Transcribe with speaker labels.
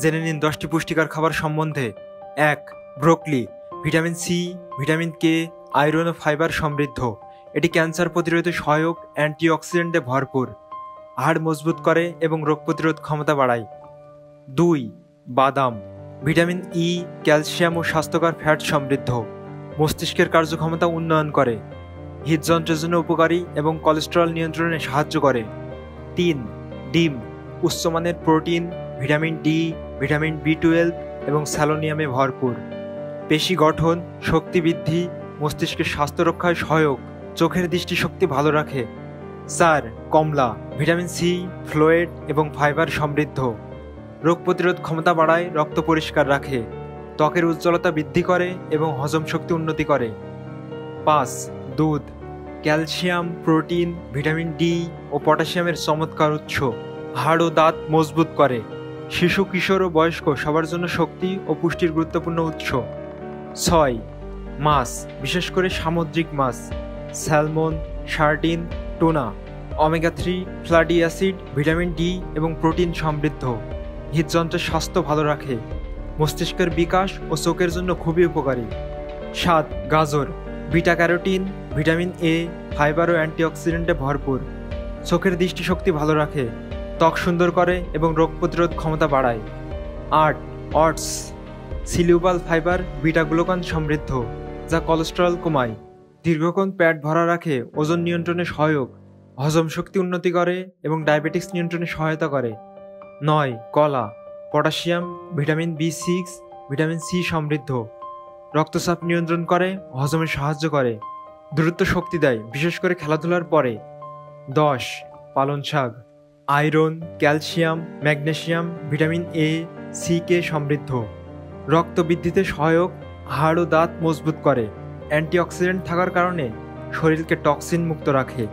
Speaker 1: জেনে নিন 10টি পুষ্টিকর খাবার সম্বন্ধে। 1. Broccoli. Vitamin C, vitamin K, iron ও ফাইবার সমৃদ্ধ। এটি ক্যান্সার প্রতিরোধে সহায়ক, অ্যান্টিঅক্সিডেন্টে ভরপুর, হাড় মজবুত করে এবং রোগ প্রতিরোধ ক্ষমতা বাড়ায়। 2. বাদাম। ভিটামিন ই, ক্যালসিয়াম ও স্বাস্থ্যকর ফ্যাট সমৃদ্ধ, মস্তিষ্কের কার্যক্ষমতা উন্নয়ন করে, হৃদযন্ত্রের জন্য উপকারী এবং কোলেস্টেরল নিয়ন্ত্রণে সাহায্য করে। 3. ডিম। উচ্চমানের প্রোটিন, ভিটামিন ডি, ভিটামিন বি12 এবং স্যালোনিয়ামে ভরপুর, পেশি গঠন, শক্তি বৃদ্ধি, মস্তিষ্কের স্বাস্থ্য রক্ষায় সহায়ক, চোখের দৃষ্টিশক্তি ভালো রাখে। 4. কমলা। ভিটামিন সি, ফ্লোয়েড এবং ফাইবার সমৃদ্ধ, রোগ প্রতিরোধ ক্ষমতা বাড়ায়, রক্ত পরিষ্কার রাখে, ত্বকের উজ্জ্বলতা বৃদ্ধি করে এবং হজম শক্তি উন্নতি করে। 5. দুধ। ক্যালসিয়াম, প্রোটিন, ভিটামিন ডি ও পটাশিয়ামের চমৎকার উৎস, হাড় ও দাঁত মজবুত করে, শিশু, কিশোর ও বয়স্ক সবার জন্য শক্তি ও পুষ্টির গুরুত্বপূর্ণ উৎস। 6. মাছ, বিশেষ করে সামুদ্রিক মাছ, salmon, sardine, tuna, omega three fatty acid, vitamin D এবং প্রোটিন সমৃদ্ধ, হৃদযন্ত্রের স্বাস্থ্য ভালো রাখে, মস্তিষ্কের বিকাশ ও চোখের জন্য খুবই উপকারী। 7. গাজর। Beta carotene, vitamin A, fibre ও অ্যান্টিঅক্সিডেন্টে ভরপুর, চোখের দৃষ্টিশক্তি ভালো রাখে, ত্বক সুন্দর করে এবং রোগ প্রতিরোধ ক্ষমতা বাড়ায়। 8. অটস। সিলিউবাল ফাইবার, বিটা গ্লুকান সমৃদ্ধ, যা কোলেস্টেরল কমায়, দীর্ঘক্ষণ পেট ভরা রাখে, ওজন নিয়ন্ত্রণে সহায়ক, হজম শক্তি উন্নতি করে এবং ডায়াবেটিস নিয়ন্ত্রণে সহায়তা করে। 9. কলা। পটাশিয়াম, ভিটামিন বি6, ভিটামিন সি সমৃদ্ধ, রক্তচাপ নিয়ন্ত্রণ করে, হজমে সাহায্য করে, দ্রুত শক্তি দেয়, বিশেষ করে খেলাধুলার পরে। 10. পালং শাক। Iron, calcium, magnesium, vitamin A, C, K সমৃদ্ধ, রক্ত বৃদ্ধিতে সহায়ক, হাড় ও দাঁত মজবুত করে, অ্যান্টিঅক্সিডেন্ট থাকার কারণে শরীরকে টক্সিন মুক্ত রাখে।